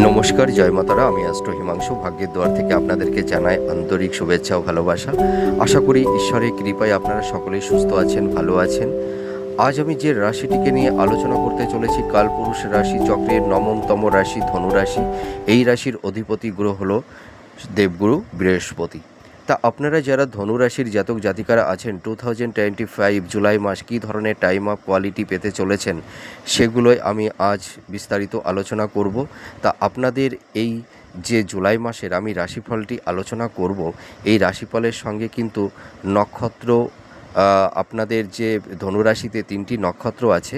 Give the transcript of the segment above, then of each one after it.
নমস্কার, জয় মাতারা। আমি অ্যাস্ট্রো হিমাংশু ভাগ্যের দুয়ার থেকে আপনাদেরকে জানাই আন্তরিক শুভেচ্ছা ও ভালোবাসা। আশা করি ঈশ্বরের কৃপায় আপনারা সকলেই সুস্থ আছেন, ভালো আছেন। আজ আমি যে রাশিটিকে নিয়ে আলোচনা করতে চলেছি, কালপুরুষ রাশি চক্রের নবমতম রাশি ধনু রাশি। এই রাশির অধিপতি গ্রহ হল দেবগুরু বৃহস্পতি। তা আপনারা যারা ধনু রাশির জাতক জাতিকারা আছেন, 2025 জুলাই মাস কী ধরনের টাইম অফ কোয়ালিটি পেতে চলেছেন সেগুলোই আমি আজ বিস্তারিত আলোচনা করব। তা আপনাদের এই যে জুলাই মাসের আমি রাশিফলটি আলোচনা করব, এই রাশিফলের সঙ্গে কিন্তু নক্ষত্র, আপনাদের যে ধনুরাশিতে 3টি নক্ষত্র আছে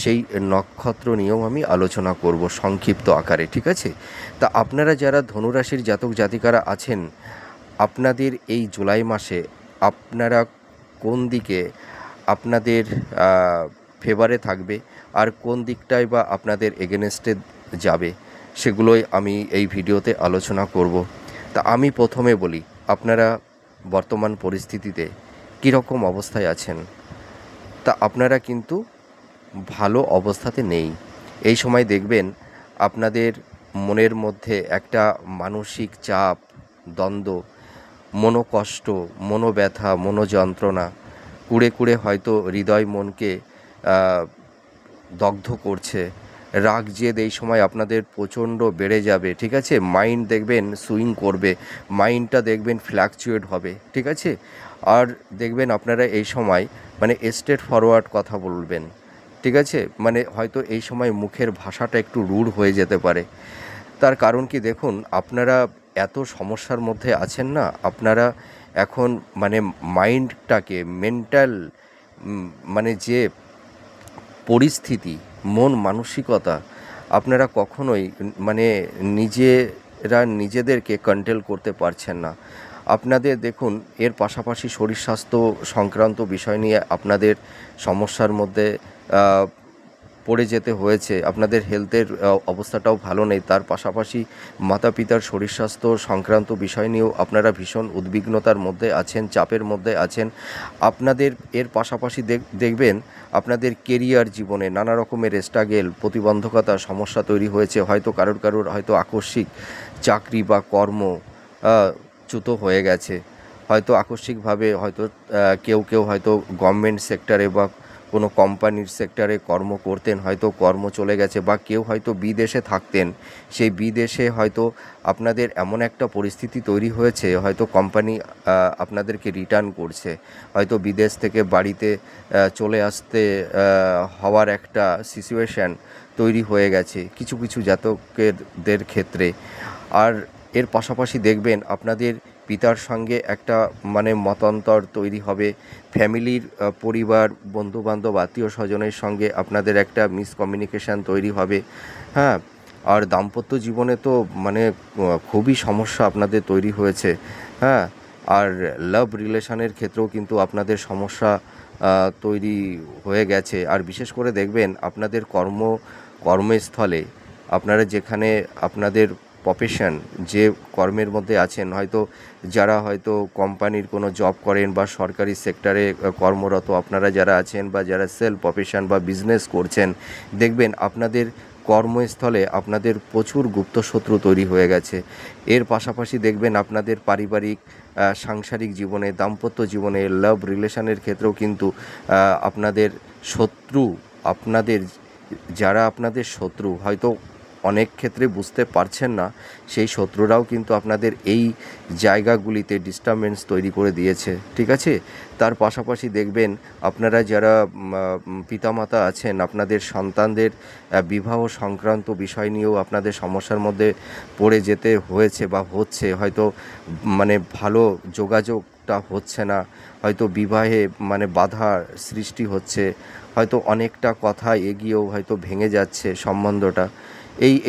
সেই নক্ষত্র নিয়েও আমি আলোচনা করব সংক্ষিপ্ত আকারে, ঠিক আছে? তা আপনারা যারা ধনুরাশির জাতক জাতিকারা আছেন, আপনাদের এই জুলাই মাসে আপনারা কোন দিকে আপনাদের ফেভারে থাকবে আর কোন দিকটায় বা আপনাদের এগেনস্টে যাবে সেগুলোই আমি এই ভিডিওতে আলোচনা করব। তা আমি প্রথমে বলি, আপনারা বর্তমান পরিস্থিতিতে কীরকম অবস্থায় আছেন। তা আপনারা কিন্তু ভালো অবস্থাতে নেই। এই সময় দেখবেন আপনাদের মনের মধ্যে একটা মানসিক চাপ, দ্বন্দ্ব, মনোকষ্ট, মনোব্যথা, মনোযন্ত্রণা কুড়ে কুড়ে হয়তো হৃদয় মনকে দগ্ধ করছে। রাগ জেদ এই সময় আপনাদের প্রচণ্ড বেড়ে যাবে, ঠিক আছে? মাইন্ড দেখবেন সুইং করবে, মাইন্ডটা দেখবেন ফ্ল্যাকচুয়েট হবে, ঠিক আছে? আর দেখবেন আপনারা এই সময় মানে স্ট্রেট ফরওয়ার্ড কথা বলবেন, ঠিক আছে? মানে হয়তো এই সময় মুখের ভাষাটা একটু রূঢ় হয়ে যেতে পারে। তার কারণ কি, দেখুন আপনারা এত সমস্যার মধ্যে আছেন না, আপনারা এখন মানে মাইন্ডটাকে মেন্টাল মানে যে পরিস্থিতি, মন মানসিকতা, আপনারা কখনোই মানে নিজেদেরকে কন্ট্রোল করতে পারছেন না। আপনাদের দেখুন এর পাশাপাশি শরীর স্বাস্থ্য সংক্রান্ত বিষয় নিয়ে আপনাদের সমস্যার মধ্যে পড়ে যেতে হয়েছে। আপনাদের হেলথের অবস্থাটাও ভালো নেই। তার পাশাপাশি মাতা পিতার শরীর স্বাস্থ্য সংক্রান্ত বিষয় নিয়েও আপনারা ভীষণ উদ্বিগ্নতার মধ্যে আছেন, চাপের মধ্যে আছেন। আপনাদের এর পাশাপাশি দেখবেন আপনাদের কেরিয়ার জীবনে নানা রকমের স্ট্রাগল, প্রতিবন্ধকতা, সমস্যা তৈরি হয়েছে। হয়তো কারোর হয়তো আকস্মিক চাকরি বা কর্ম চ্যুত হয়ে গেছে। হয়তো আকস্মিকভাবে হয়তো কেউ হয়তো গভর্নমেন্ট সেক্টরে বা কোনো কোম্পানির সেক্টরে কর্ম করতেন, হয়তো কর্ম চলে গেছে, বা কেউ হয়তো বিদেশে থাকতেন, সেই বিদেশে হয়তো আপনাদের এমন একটা পরিস্থিতি তৈরি হয়েছে, হয়তো কোম্পানি আপনাদেরকে রিটার্ন করছে, হয়তো বিদেশ থেকে বাড়িতে চলে আসতে হওয়ার একটা সিচুয়েশান তৈরি হয়ে গেছে কিছু কিছু জাতকদের ক্ষেত্রে। আর এর পাশাপাশি দেখবেন আপনাদের পিতার সঙ্গে একটা মানে মতান্তর তৈরি হবে, ফ্যামিলির পরিবার, বন্ধুবান্ধব, আত্মীয় স্বজনের সঙ্গে আপনাদের একটা মিসকমিউনিকেশান তৈরি হবে, হ্যাঁ। আর দাম্পত্য জীবনে তো মানে খুবই সমস্যা আপনাদের তৈরি হয়েছে, হ্যাঁ। আর লাভ রিলেশনের ক্ষেত্রেও কিন্তু আপনাদের সমস্যা তৈরি হয়ে গেছে। আর বিশেষ করে দেখবেন আপনাদের কর্মস্থলে আপনারা যেখানে আপনাদের প্রফেশন, যে কর্মের মধ্যে আছেন, হয়তো যারা হয়তো কোম্পানির কোনো জব করেন বা সরকারি সেক্টরে কর্মরত আপনারা যারা আছেন, বা যারা সেলফ প্রফেশন বা বিজনেস করছেন, দেখবেন আপনাদের কর্মস্থলে আপনাদের প্রচুর গুপ্তশত্রু তৈরি হয়ে গেছে। এর পাশাপাশি দেখবেন আপনাদের পারিবারিক সাংসারিক জীবনে, দাম্পত্য জীবনে, লাভ রিলেশনের ক্ষেত্রেও কিন্তু আপনাদের শত্রু, আপনাদের যারা আপনাদের শত্রু হয়তো অনেক ক্ষেত্রে বুঝতে পারছেন না, সেই শত্রুরাও কিন্তু আপনাদের এই জায়গাগুলিতে ডিস্টারবেন্স তৈরি করে দিয়েছে, ঠিক আছে? তার পাশাপাশি দেখবেন আপনারা যারা পিতামাতা আছেন, আপনাদের সন্তানদের বিবাহ সংক্রান্ত বিষয় নিয়েও আপনাদের সমস্যার মধ্যে পড়ে যেতে হয়েছে বা হচ্ছে। হয়তো মানে ভালো যোগাযোগটা হচ্ছে না, হয়তো বিবাহে মানে বাধার সৃষ্টি হচ্ছে, হয়তো অনেকটা কথা এগিয়েও হয়তো ভেঙে যাচ্ছে সম্বন্ধটা।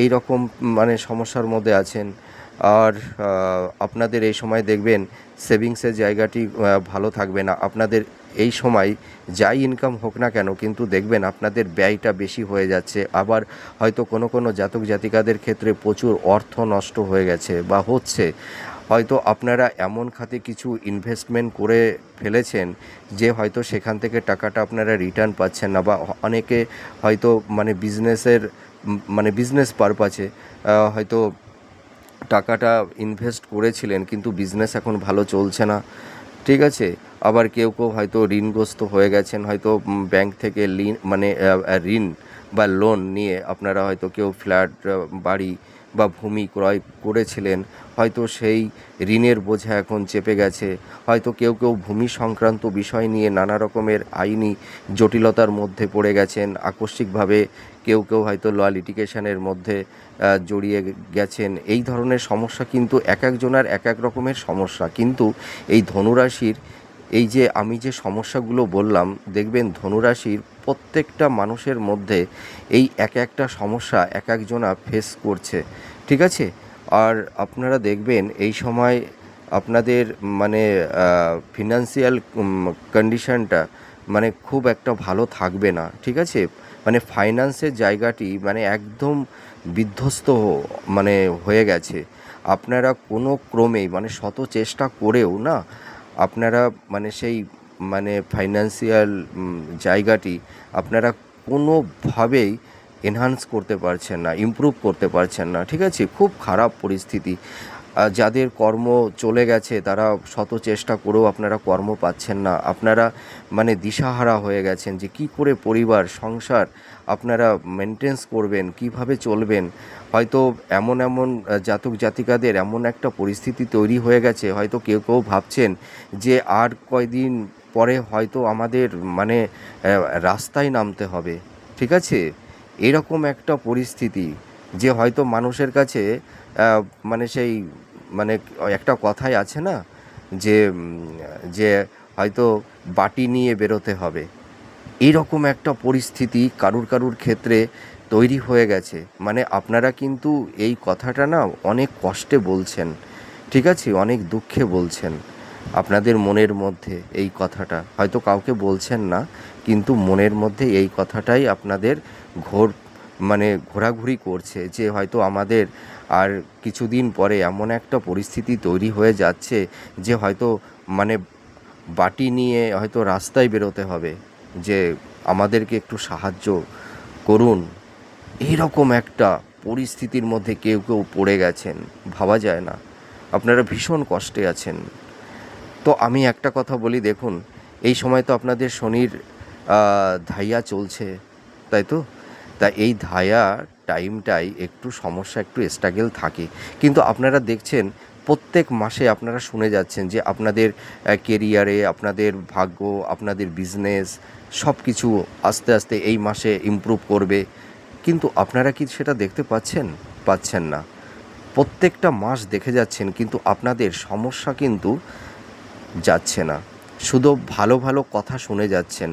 এই রকম মানে সমস্যার মধ্যে আছেন। আর আপনাদের এই সময় দেখবেন সেভিংসের জায়গাটি ভালো থাকবে না। আপনাদের এই সময় যাই ইনকাম হোক না কেন, কিন্তু দেখবেন আপনাদের ব্যয়টা বেশি হয়ে যাচ্ছে। আবার হয়তো কোনো জাতক জাতিকাদের ক্ষেত্রে প্রচুর অর্থ নষ্ট হয়ে গেছে বা হচ্ছে। হয়তো আপনারা এমন খাতে কিছু ইনভেস্টমেন্ট করে ফেলেছেন যে হয়তো সেখান থেকে টাকাটা আপনারা রিটার্ন পাচ্ছেন না, বা অনেকে হয়তো মানে বিজনেসের মানে বিজনেস পারপাসে হয়তো টাকাটা ইনভেস্ট করেছিলেন, কিন্তু বিজনেস এখন ভালো চলছে না, ঠিক আছে। আবার কেউ কেউ হয়তো ঋণগ্রস্ত হয়ে গেছেন, হয়তো ব্যাংক থেকে ঋণ বা লোন নিয়ে আপনারা হয়তো কেউ ফ্ল্যাট, বাড়ি বা ভূমি ক্রয় করেছিলেন, হয়তো সেই ঋণের বোঝা এখন চেপে গেছে। হয়তো কেউ কেউ ভূমি সংক্রান্ত বিষয় নিয়ে নানা রকমের আইনি জটিলতার মধ্যে পড়ে গেছেন আকস্মিকভাবে। কেউ কেউ হয়তো ল লিটিগেশনের মধ্যে জড়িয়ে গেছেন। এই ধরনের সমস্যা কিন্তু এক একজনের এক এক রকমের সমস্যা, কিন্তু এই ধনুরাশির এই যে আমি যে সমস্যাগুলো বললাম, দেখবেন ধনুরাশির প্রত্যেকটা মানুষের মধ্যে এই এক একটা সমস্যা এক একজনা ফেস করছে, ঠিক আছে। আর আপনারা দেখবেন এই সময় আপনাদের মানে ফিনান্সিয়াল কন্ডিশনটা মানে খুব একটা ভালো থাকবে না, ঠিক আছে। মানে ফাইন্যান্সের জায়গাটি মানে একদম বিধ্বস্ত মানে হয়ে গেছে। আপনারা কোনো ক্রমেই মানে শত চেষ্টা করেও না আপনারা মানে সেই মানে ফাইন্যান্সিয়াল জায়গাটি আপনারা কোনোভাবেই এনহান্স করতে পারছেন না, ইমপ্রুভ করতে পারছেন না, ঠিক আছে। খুব খারাপ পরিস্থিতি। যাদের কর্ম চলে গেছে তারা শত চেষ্টা করেও আপনারা কর্ম পাচ্ছেন না। আপনারা মানে দিশাহারা হয়ে গেছেন যে কী করে পরিবার সংসার আপনারা মেনটেন্স করবেন, কিভাবে চলবেন। হয়তো এমন এমন জাতক জাতিকাদের এমন একটা পরিস্থিতি তৈরি হয়ে গেছে, হয়তো কেউ কেউ ভাবছেন যে আর কয়দিন পরে হয়তো আমাদের মানে রাস্তায় নামতে হবে, ঠিক আছে। এরকম একটা পরিস্থিতি যে হয়তো মানুষের কাছে মানে সেই মানে একটা কথাই আছে না যে যে হয়তো বাটি নিয়ে বেরোতে হবে, এইরকম একটা পরিস্থিতি কারুর কারুর ক্ষেত্রে তৈরি হয়ে গেছে। মানে আপনারা কিন্তু এই কথাটা না অনেক কষ্টে বলছেন, ঠিক আছে, অনেক দুঃখে বলছেন। আপনাদের মনের মধ্যে এই কথাটা হয়তো কাউকে বলছেন না, কিন্তু মনের মধ্যে এই কথাটাই আপনাদের মানে ঘোরাঘুরি করছে যে হয়তো আমাদের আর কিছুদিন পরে এমন একটা পরিস্থিতি তৈরি হয়ে যাচ্ছে যে হয়তো মানে বাটি নিয়ে হয়তো রাস্তায় বেরোতে হবে, যে আমাদেরকে একটু সাহায্য করুন। এইরকম একটা পরিস্থিতির মধ্যে কেউ কেউ পড়ে গেছেন, ভাবা যায় না। আপনারা ভীষণ কষ্টে আছেন। তো আমি একটা কথা বলি, দেখুন এই সময় তো আপনাদের শনির ধাইয়া চলছে, তাই তো। তা এই ধাইয়া টাইমটাই একটু সমস্যা, একটু স্ট্রাগল থাকে, কিন্তু আপনারা দেখছেন প্রত্যেক মাসে আপনারা শুনে যাচ্ছেন যে আপনাদের কেরিয়ারে, আপনাদের ভাগ্য, আপনাদের বিজনেস সব কিছু আস্তে আস্তে এই মাসে ইমপ্রুভ করবে, কিন্তু আপনারা কি সেটা দেখতে পাচ্ছেন? পাচ্ছেন না। প্রত্যেকটা মাস দেখে যাচ্ছেন, কিন্তু আপনাদের সমস্যা কিন্তু যাচ্ছে না। শুধু ভালো ভালো কথা শুনে যাচ্ছেন,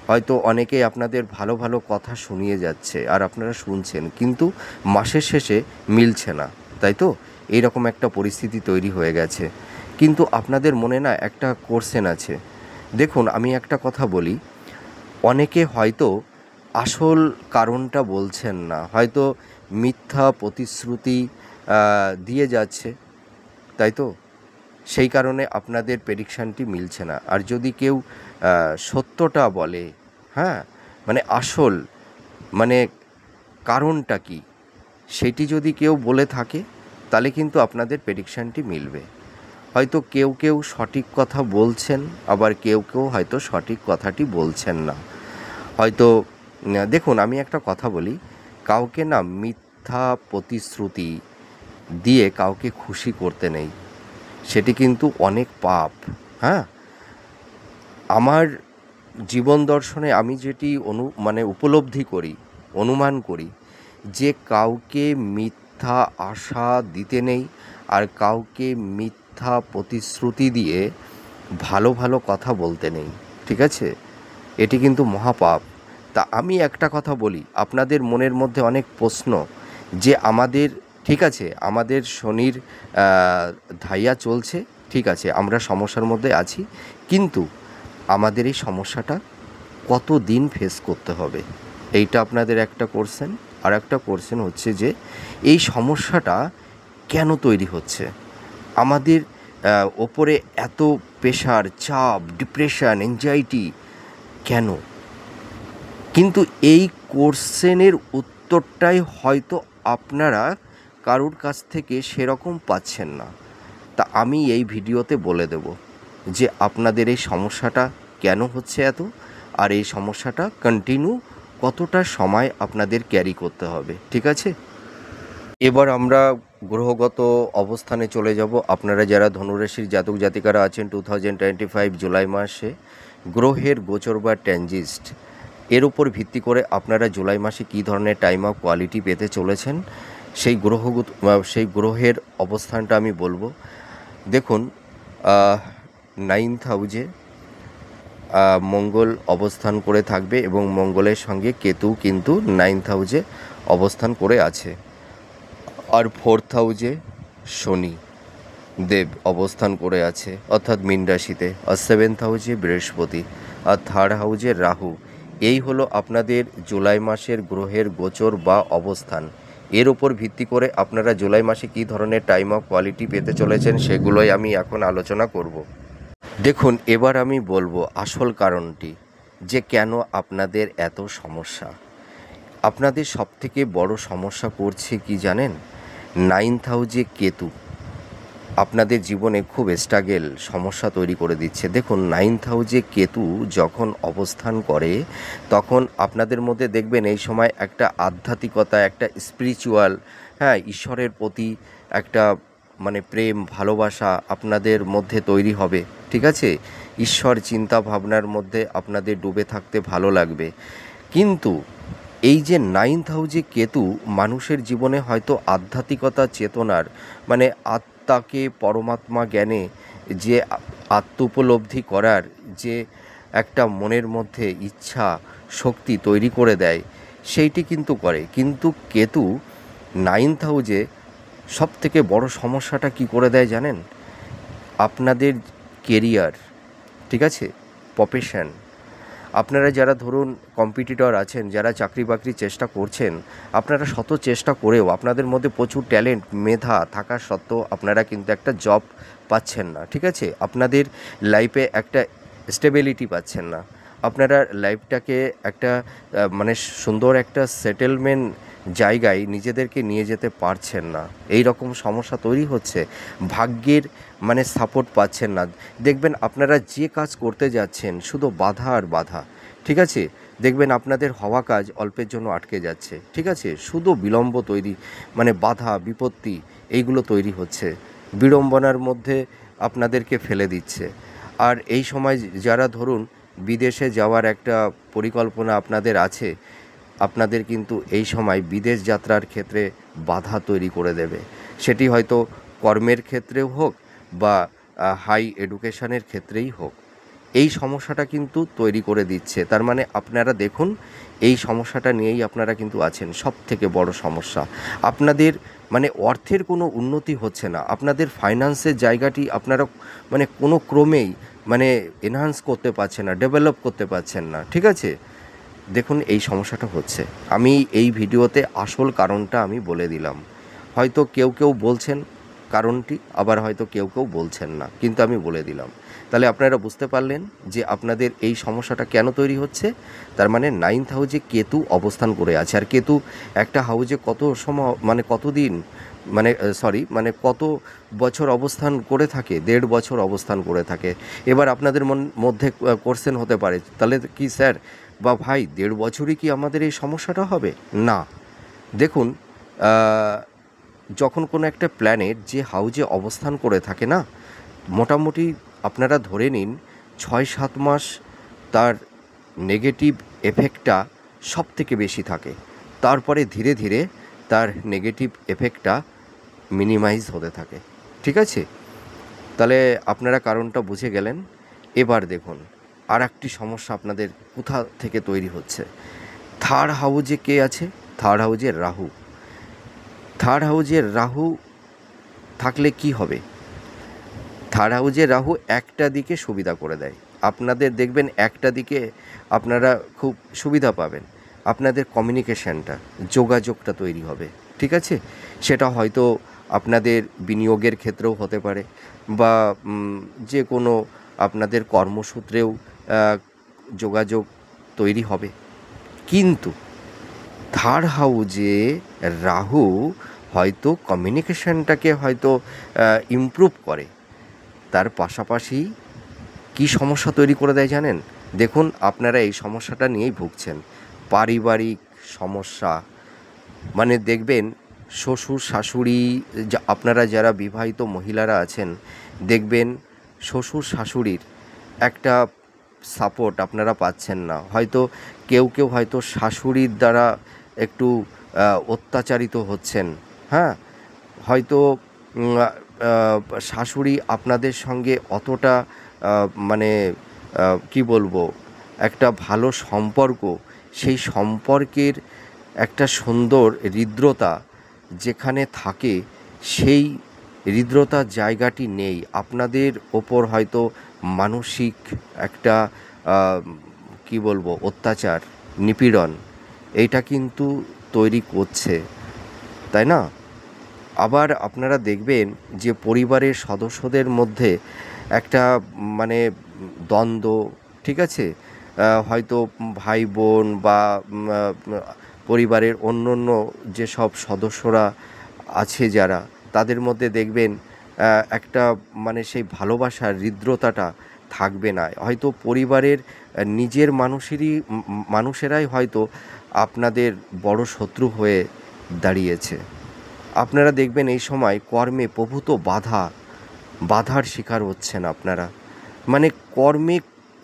হয়তো অনেকেই আপনাদের ভালো ভালো কথা শুনিয়ে যাচ্ছে আর আপনারা শুনছেন, কিন্তু মাসের শেষে মিলছে না, তাই তো। এইরকম একটা পরিস্থিতি তৈরি হয়ে গেছে। কিন্তু আপনাদের মনে না একটা কোশ্চেন আছে। দেখুন আমি একটা কথা বলি, অনেকে হয়তো আসল কারণটা বলছেন না, হয়তো মিথ্যা প্রতিশ্রুতি দিয়ে যাচ্ছে, তাই তো। সেই কারণে আপনাদের প্রেডিকশানটি মিলছে না। আর যদি কেউ সত্যটা বলে, হ্যাঁ, মানে আসল মানে কারণটা কি সেটি যদি কেউ বলে থাকে, তাহলে কিন্তু আপনাদের প্রেডিকশানটি মিলবে। হয়তো কেউ কেউ সঠিক কথা বলছেন, আবার কেউ কেউ হয়তো সঠিক কথাটি বলছেন না। হয়তো দেখুন আমি একটা কথা বলি, কাউকে না মিথ্যা প্রতিশ্রুতি দিয়ে কাউকে খুশি করতে নেই, সেটি কিন্তু অনেক পাপ। হ্যাঁ, আমার জীবন দর্শনে আমি যেটি উপলব্ধি করি, অনুমান করি, যে কাউকে মিথ্যা আশা দিতে নেই, আর কাউকে মিথ্যা প্রতিশ্রুতি দিয়ে ভালো ভালো কথা বলতে নেই, ঠিক আছে। এটি কিন্তু মহাপাপ। তা আমি একটা কথা বলি, আপনাদের মনের মধ্যে অনেক প্রশ্ন যে আমাদের, ঠিক আছে, আমাদের শনির ধাইয়া চলছে, ঠিক আছে, আমরা সমস্যার মধ্যে আছি, কিন্তু আমাদের এই সমস্যাটা কত দিন ফেস করতে হবে, এইটা আপনাদের একটা কোশ্চেন। আর একটা কোশ্চেন হচ্ছে যে এই সমস্যাটা কেন তৈরি হচ্ছে, আমাদের ওপরে এত প্রেশার, চাপ, ডিপ্রেশন, অ্যাংজাইটি কেন। কিন্তু এই কোশ্চেনের উত্তরটাই হয়তো আপনারা কারোর কাছ থেকে সেরকম পাচ্ছেন না। তা আমি এই ভিডিওতে বলে দেব যে আপনাদের এই সমস্যাটা কেন হচ্ছে এত, আর এই সমস্যাটা কন্টিনিউ কতটা সময় আপনাদের ক্যারি করতে হবে। ঠিক আছে, এবার আমরা গ্রহগত অবস্থানে চলে যাব। আপনারা যারা ধনুরাশির জাতক জাতিকারা আছেন 2025 জুলাই মাসে গ্রহের গোচর বা ট্রানজিট এর উপর ভিত্তি করে আপনারা জুলাই মাসে কী ধরনের টাইম অফ কোয়ালিটি পেতে চলেছেন সেই গ্রহের অবস্থানটা আমি বলবো। দেখুন, 9th হাউজে মঙ্গল অবস্থান করে থাকবে এবং মঙ্গলের সঙ্গে কেতু কিন্তু 9th হাউজে অবস্থান করে আছে। আর 4th হাউজে শনি দেব অবস্থান করে আছে অর্থাৎ মীন রাশিতে। আর 7th হাউজে বৃহস্পতি, আর 3rd হাউজে রাহু। এই হলো আপনাদের জুলাই মাসের গ্রহের গোচর বা অবস্থান। এর ওপর ভিত্তি করে আপনারা জুলাই মাসে কী ধরনের টাইম অফ কোয়ালিটি পেতে চলেছেন সেগুলোই আমি এখন আলোচনা করব। দেখুন, এবার আমি বলবো আসল কারণটি যে কেন আপনাদের এত সমস্যা। আপনাদের সবথেকে বড় সমস্যা করছে কি জানেন? 9th হাউজে কেতু আপনাদের জীবনে খুব স্ট্রাগেল সমস্যা তৈরি করে দিচ্ছে। দেখুন, 9th হাউজে কেতু যখন অবস্থান করে তখন আপনাদের মধ্যে দেখবেন এই সময় একটা আধ্যাত্মিকতা, একটা স্পিরিচুয়াল, ঈশ্বরের প্রতি একটা প্রেম ভালোবাসা আপনাদের মধ্যে তৈরি হবে। ঠিক আছে, ঈশ্বর চিন্তা ভাবনার মধ্যে আপনাদের ডুবে থাকতে ভালো লাগবে। কিন্তু এই যে 9th হাউজে কেতু মানুষের জীবনে হয়তো আধ্যাত্মিকতা চেতনার আত্মাকে পরমাত্মা জ্ঞানে যে আত্মোপলব্ধি করার যে একটা মনের মধ্যে ইচ্ছা শক্তি তৈরি করে দেয় সেইটি কিন্তু করে। কিন্তু কেতু 9th হাউজে সবথেকে বড় সমস্যাটা কি করে দেয় জানেন? আপনাদের কেরিয়ার, ঠিক আছে, প্রফেশন। আপনারা যারা ধরুন কম্পিটিটর আছেন, যারা চাকরি বাকরির চেষ্টা করছেন, আপনারা শত চেষ্টা করেও আপনাদের মধ্যে প্রচুর ট্যালেন্ট মেধা থাকা সত্ত্বেও আপনারা কিন্তু একটা জব পাচ্ছেন না। ঠিক আছে, আপনাদের লাইফে একটা স্টেবিলিটি পাচ্ছেন না। আপনারা লাইফটাকে একটা সুন্দর একটা সেটেলমেন্ট জায়গায় নিজেদেরকে নিয়ে যেতে পারছেন না। এই রকম সমস্যা তৈরি হচ্ছে। ভাগ্যের সাপোর্ট পাচ্ছেন না। দেখবেন আপনারা যে কাজ করতে যাচ্ছেন শুধু বাধা আর বাধা। ঠিক আছে, দেখবেন আপনাদের হওয়া কাজ অল্পের জন্য আটকে যাচ্ছে। ঠিক আছে, শুধু বিলম্ব তৈরি, বাধা বিপত্তি এইগুলো তৈরি হচ্ছে, বিড়ম্বনার মধ্যে আপনাদেরকে ফেলে দিচ্ছে। আর এই সময় যারা ধরুন বিদেশে যাওয়ার একটা পরিকল্পনা আপনাদের আছে, আপনাদের কিন্তু এই সময় বিদেশ যাত্রার ক্ষেত্রে বাধা তৈরি করে দেবে। সেটি হয়তো কর্মের ক্ষেত্রেও হোক বা হাই এডুকেশনের ক্ষেত্রেই হোক, এই সমস্যাটা কিন্তু তৈরি করে দিচ্ছে। তার আপনারা দেখুন, এই সমস্যাটা নিয়েই আপনারা কিন্তু আছেন। সব থেকে বড় সমস্যা আপনাদের অর্থের কোনো উন্নতি হচ্ছে না। আপনাদের ফাইন্যান্সের জায়গাটি আপনারা কোনো ক্রমেই এনহান্স করতে পারছেন না, ডেভেলপ করতে পারছেন না। ঠিক আছে, দেখুন এই সমস্যাটা হচ্ছে। আমি এই ভিডিওতে আসল কারণটা আমি বলে দিলাম। হয়তো কেউ কেউ বলছেন কারণটি, আবার হয়তো কেউ কেউ বলছেন না, কিন্তু আমি বলে দিলাম। তাহলে আপনারা বুঝতে পারলেন যে আপনাদের এই সমস্যাটা কেন তৈরি হচ্ছে। তার 9th হাউজে কেতু অবস্থান করে আছে। আর কেতু একটা হাউজে কত সময় কতদিন কত বছর অবস্থান করে থাকে? 1.5 বছর অবস্থান করে থাকে। এবার আপনাদের মধ্যে কোশ্চেন হতে পারে, তাহলে কি স্যার বা ভাই 1.5 বছরই কি আমাদের এই সমস্যাটা হবে? না, দেখুন, যখন কোনো একটা প্ল্যানেট যে হাউজে অবস্থান করে থাকে না, মোটামুটি আপনারা ধরে নিন 6-7 মাস তার নেগেটিভ এফেক্টটা সব থেকে বেশি থাকে। তারপরে ধীরে ধীরে তার নেগেটিভ এফেক্টটা মিনিমাইজ হতে থাকে। ঠিক আছে, তাহলে আপনারা কারণটা বুঝে গেলেন। এবার দেখুন আর একটি সমস্যা আপনাদের কোথা থেকে তৈরি হচ্ছে। 3rd হাউজে কে আছে? 3rd হাউজে রাহু। 3rd হাউজে রাহু থাকলে কি হবে? 3rd হাউজে রাহু একটা দিকে সুবিধা করে দেয়। আপনাদের দেখবেন একটা দিকে আপনারা খুব সুবিধা পাবেন। আপনাদের কমিউনিকেশানটা, যোগাযোগটা তৈরি হবে। ঠিক আছে, সেটা হয়তো আপনাদের বিনিয়োগের ক্ষেত্রেও হতে পারে বা যে কোনো আপনাদের কর্মসূত্রেও যোগাযোগ তৈরি হবে। কিন্তু থার্ড হাউজে রাহু হয়তো কমিউনিকেশনটাকে হয়তো ইমপ্রুভ করে, তার পাশাপাশি কি সমস্যা তৈরি করে দেয় জানেন? দেখুন, আপনারা এই সমস্যাটা নিয়েই ভুগছেন, পারিবারিক সমস্যা। মানে দেখবেন শ্বশুর শাশুড়ি, আপনারা যারা বিবাহিত মহিলারা আছেন, দেখবেন শ্বশুর শাশুড়ির একটা সাপোর্ট আপনারা পাচ্ছেন না। হয়তো কেউ কেউ হয়তো শাশুড়ির দ্বারা একটু অত্যাচারিত হচ্ছেন। হ্যাঁ, হয়তো শাশুড়ি আপনাদের সঙ্গে অতটা মানে কি বলবো, একটা ভালো সম্পর্ক, সেই সম্পর্কের একটা সুন্দর হৃদ্রতা যেখানে থাকে, সেই হৃদ্রতার জায়গাটি নেই। আপনাদের ওপর হয়তো মানসিক একটা কি বলবো, অত্যাচার, নিপীড়ন, এইটা কিন্তু তৈরি করছে, তাই না? আবার আপনারা দেখবেন যে পরিবারের সদস্যদের মধ্যে একটা মানে দ্বন্দ্ব, ঠিক আছে? হয়তো ভাই বোন বা পরিবারের অন্য অন্য যেসব সদস্যরা আছে যারা, তাদের মধ্যে দেখবেন একটা মানে সেই ভালোবাসার হৃদ্রতাটা থাকবে না। হয়তো পরিবারের নিজের মানুষেরাই হয়তো আপনাদের বড় শত্রু হয়ে দাঁড়িয়েছে। আপনারা দেখবেন এই সময় কর্মে প্রভূত বাধার শিকার হচ্ছেন আপনারা। মানে কর্মে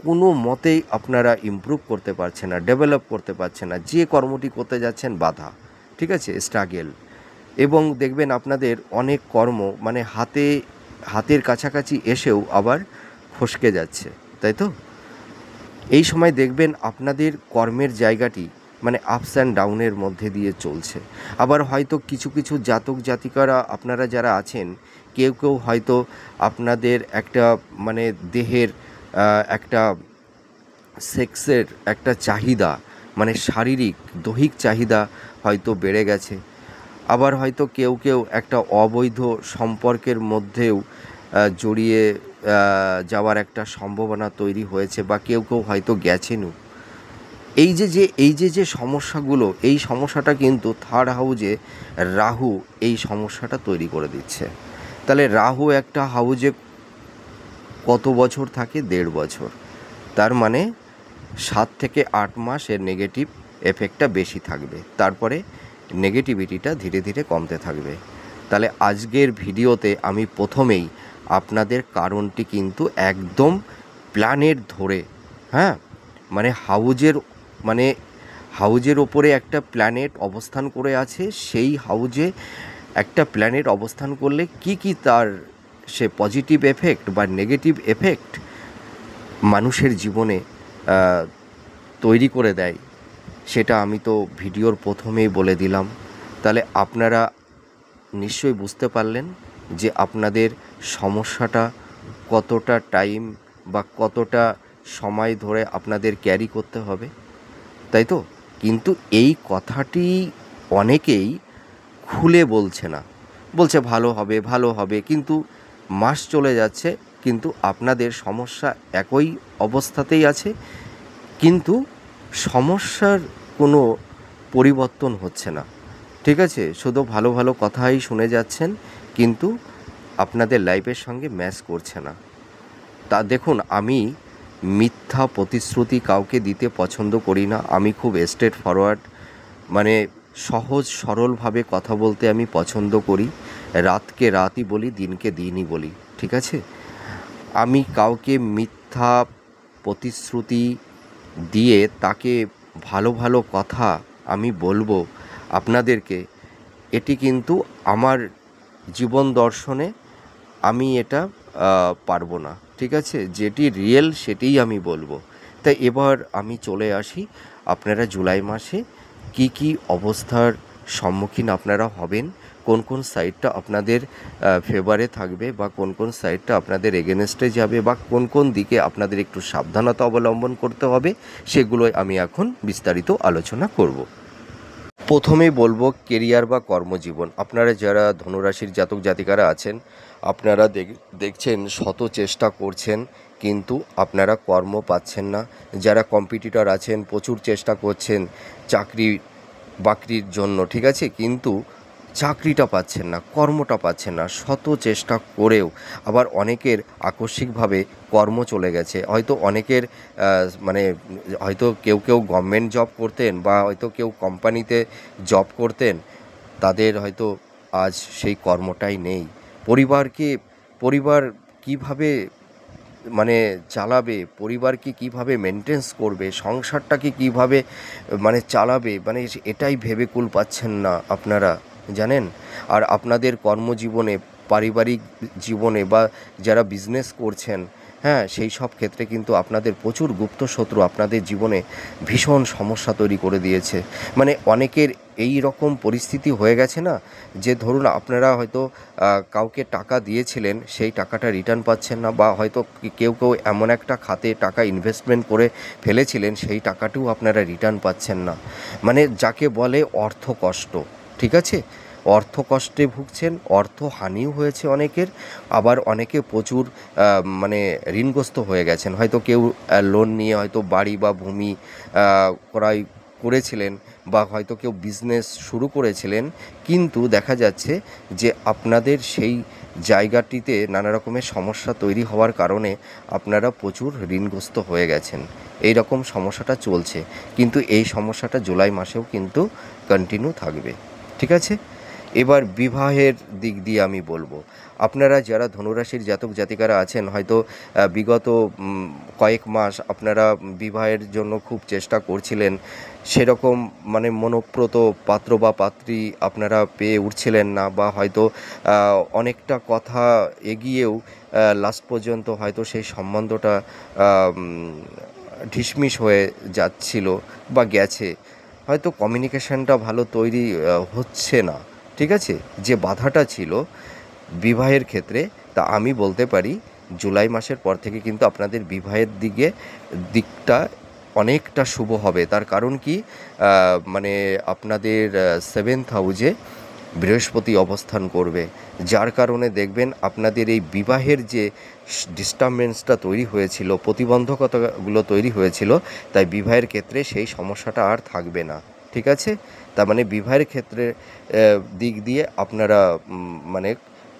কোনো মতেই আপনারা ইমপ্রুভ করতে পারছেন না, ডেভেলপ করতে পারছেন না। যে কর্মটি করতে যাচ্ছেন বাধা, ঠিক আছে, স্ট্রাগেল। এবং দেখবেন আপনাদের অনেক কর্ম মানে হাতের কাছাকাছি এসেও আবার ফসকে যাচ্ছে, তাই তো? এই সময় দেখবেন আপনাদের কর্মের জায়গাটি মানে আপস অ্যান্ড ডাউনের মধ্যে দিয়ে চলছে। আবার হয়তো কিছু কিছু জাতক জাতিকারা আপনারা যারা আছেন, কেউ কেউ হয়তো আপনাদের একটা মানে দেহের একটা সেক্সের একটা চাহিদা, মানে শারীরিক দৈহিক চাহিদা হয়তো বেড়ে গেছে। আবার হয়তো কেউ কেউ একটা অবৈধ সম্পর্কের মধ্যেও জড়িয়ে যাওয়ার একটা সম্ভাবনা তৈরি হয়েছে, বা কেউ কেউ হয়তো গেছেনও। এই যে সমস্যাগুলো, এই সমস্যাটা কিন্তু থার্ড হাউজে রাহু এই সমস্যাটা তৈরি করে দিচ্ছে। তাহলে রাহু একটা হাউজে কত বছর থাকে? 1.5 বছর। তার মানে 7 থেকে 8 মাস এর নেগেটিভ এফেক্টটা বেশি থাকবে, তারপরে নেগেটিভিটিটা ধীরে ধীরে কমতে থাকবে। তাহলে আজকের ভিডিওতে আমি প্রথমেই আপনাদের কারণটি কিন্তু একদম প্ল্যানেট ধরে, হ্যাঁ, মানে হাউজের ওপরে একটা প্ল্যানেট অবস্থান করে আছে, সেই হাউজে একটা প্ল্যানেট অবস্থান করলে কি কি তার সে পজিটিভ এফেক্ট বা নেগেটিভ এফেক্ট মানুষের জীবনে তৈরি করে দেয়, সেটা আমি তো ভিডিওর প্রথমেই বলে দিলাম। তাহলে আপনারা নিশ্চয়ই বুঝতে পারলেন যে আপনাদের সমস্যাটা কতটা টাইম বা কতটা সময় ধরে আপনাদের ক্যারি করতে হবে, তাই তো? কিন্তু এই কথাটি অনেকেই খুলে বলছে না, বলছে ভালো হবে ভালো হবে, কিন্তু মাস চলে যাচ্ছে, কিন্তু আপনাদের সমস্যা একই অবস্থাতেই আছে, কিন্তু সমস্যার কোনো পরিবর্তন হচ্ছে না, ঠিক আছে? শুধু ভালো ভালো কথাই শুনে যাচ্ছেন, কিন্তু আপনাদের লাইফের সঙ্গে ম্যাচ করছে না। তা দেখুন, আমি মিথ্যা প্রতিশ্রুতি কাউকে দিতে পছন্দ করি না। আমি খুব স্ট্রেট ফরওয়ার্ড, মানে সহজ সরলভাবে কথা বলতে আমি পছন্দ করি। রাতকে রাতই বলি, দিনকে দিনই বলি, ঠিক আছে? আমি কাউকে মিথ্যা প্রতিশ্রুতি দিয়ে তাকে ভালো ভালো কথা আমি বলবো আপনাদেরকে, এটি কিন্তু আমার জীবন দর্শনে আমি এটা পারবো না, ঠিক আছে? যেটি রিয়েল সেটিই আমি বলবো। তাই এবার আমি চলে আসি, আপনারা জুলাই মাসে কি কি অবস্থার সম্মুখীন আপনারা হবেন, কোন কোন সাইডটা আপনাদের ফেভারে থাকবে, বা কোন কোন সাইডটা আপনাদের এগেনস্টে যাবে, বা কোন কোন দিকে আপনাদের একটু সাবধানতা অবলম্বন করতে হবে, সেগুলোই আমি এখন বিস্তারিত আলোচনা করব। প্রথমেই বলবো কেরিয়ার বা কর্মজীবন। আপনারা যারা ধনুরাশির জাতক জাতিকারা আছেন, আপনারা দেখছেন শত চেষ্টা করছেন, কিন্তু আপনারা কর্ম পাচ্ছেন না। যারা কম্পিটিটর আছেন, প্রচুর চেষ্টা করছেন চাকরি বাকরির জন্য, ঠিক আছে, কিন্তু চাকরিটা পাচ্ছেন না, কর্মটা পাচ্ছেন না, শত চেষ্টা করেও। আবার অনেকের আকস্মিকভাবে কর্ম চলে গেছে, হয়তো অনেকের মানে হয়তো কেউ কেউ গভর্নমেন্ট জব করতেন বা হয়তো কেউ কোম্পানিতে জব করতেন, তাদের হয়তো আজ সেই কর্মটাই নেই। পরিবারকে পরিবার কিভাবে মানে চালাবে, পরিবারকে কিভাবে মেনটেন্স করবে, সংসারটাকে কিভাবে মানে চালাবে, মানে এটাই ভেবে কুল পাচ্ছেন না আপনারা, জানেন। আর আপনাদের কর্মজীবনে, পারিবারিক জীবনে বা যারা বিজনেস করছেন, হ্যাঁ, সেই সব ক্ষেত্রে কিন্তু আপনাদের প্রচুর গুপ্ত শত্রু আপনাদের জীবনে ভীষণ সমস্যা তৈরি করে দিয়েছে। মানে অনেকের এই রকম পরিস্থিতি হয়ে গেছে না, যে ধরুন আপনারা হয়তো কাউকে টাকা দিয়েছিলেন, সেই টাকাটা রিটার্ন পাচ্ছেন না, বা হয়তো কেউ কেউ এমন একটা খাতে টাকা ইনভেস্টমেন্ট করে ফেলেছিলেন, সেই টাকাটিও আপনারা রিটার্ন পাচ্ছেন না। মানে যাকে বলে অর্থ কষ্ট, ঠিক আছে, অর্থ কষ্টে ভুগছেন, অর্থ হানিও হয়েছে অনেকের। আবার অনেকে প্রচুর মানে ঋণগ্রস্ত হয়ে গেছেন, হয়তো কেউ লোন নিয়ে হয়তো বাড়ি বা ভূমি ক্রয় করেছিলেন, বা হয়তো কেউ বিজনেস শুরু করেছিলেন, কিন্তু দেখা যাচ্ছে যে আপনাদের সেই জায়গাটিতে নানা রকমের সমস্যা তৈরি হওয়ার কারণে আপনারা প্রচুর ঋণগ্রস্ত হয়ে গেছেন। এই রকম সমস্যাটা চলছে, কিন্তু এই সমস্যাটা জুলাই মাসেও কিন্তু কন্টিনিউ থাকবে, ঠিক আছে। এবার বিবাহের দিক দিয়ে আমি বলবো, আপনারা যারা ধনুরাশির জাতক জাতিকারা আছেন, হয়তো বিগত কয়েক মাস আপনারা বিবাহের জন্য খুব চেষ্টা করছিলেন, সেরকম মানে মনপ্রত পাত্র বা পাত্রী আপনারা পেয়ে উঠছিলেন না, বা হয়তো অনেকটা কথা এগিয়েও লাস্ট পর্যন্ত হয়তো সেই সম্বন্ধটা ঢিসমিস হয়ে যাচ্ছিল বা গেছে, হয়তো কমিউনিকেশনটা ভালো তৈরি হচ্ছে না, ঠিক আছে, যে বাধাটা ছিল বিবাহের ক্ষেত্রে। তা আমি বলতে পারি জুলাই মাসের পর থেকে কিন্তু আপনাদের বিবাহের দিকটা অনেকটা শুভ হবে। তার কারণ কি, মানে আপনাদের 7th হাউজে বৃহস্পতি অবস্থান করবে, যার কারণে দেখবেন আপনাদের এই বিবাহের যে ডিস্টারবেন্সটা তৈরি হয়েছিল, প্রতিবন্ধকতাগুলো তৈরি হয়েছিল, তাই বিবাহের ক্ষেত্রে সেই সমস্যাটা আর থাকবে না, ঠিক আছে। তার মানে বিবাহের ক্ষেত্রে দিক দিয়ে আপনারা মানে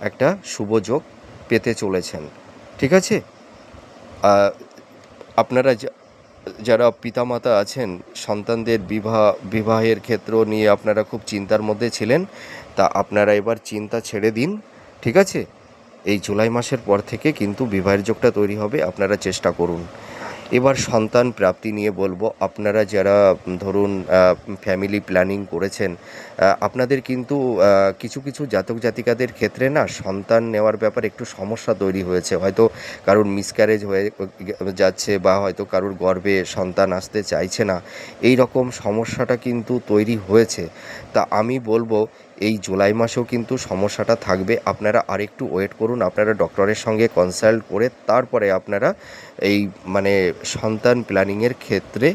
একটা শুভ যোগ পেতে চলেছেন, ঠিক আছে। আপনারা যারা পিতামাতা আছেন, সন্তানদের বিবাহের ক্ষেত্র নিয়ে আপনারা খুব চিন্তার মধ্যে ছিলেন, তা আপনারা এবার চিন্তা ছেড়ে দিন, ঠিক আছে। এই জুলাই মাসের পর থেকে কিন্তু বিবাহের যোগটা তৈরি হবে, আপনারা চেষ্টা করুন। এবার সন্তান প্রাপ্তি নিয়ে বলবো, আপনারা যারা ধরুন ফ্যামিলি প্ল্যানিং করেছেন, আপনাদের কিন্তু কিছু কিছু জাতক জাতিকাদের ক্ষেত্রে না সন্তান নেওয়ার ব্যাপারে একটু সমস্যা তৈরি হয়েছে, হয়তো কারোর মিসক্যারেজ হয়ে যাচ্ছে, বা হয়তো কারোর গর্ভে সন্তান আসতে চাইছে না, এই রকম সমস্যাটা কিন্তু তৈরি হয়েছে। তা আমি বলবো এই জুলাই মাসেও কিন্তু সমস্যাটা থাকবে, আপনারা আরেকটু ওয়েট করুন, আপনারা ডক্টরের সঙ্গে কনসাল্ট করে তারপরে আপনারা এই মানে সন্তান প্ল্যানিংয়ের ক্ষেত্রে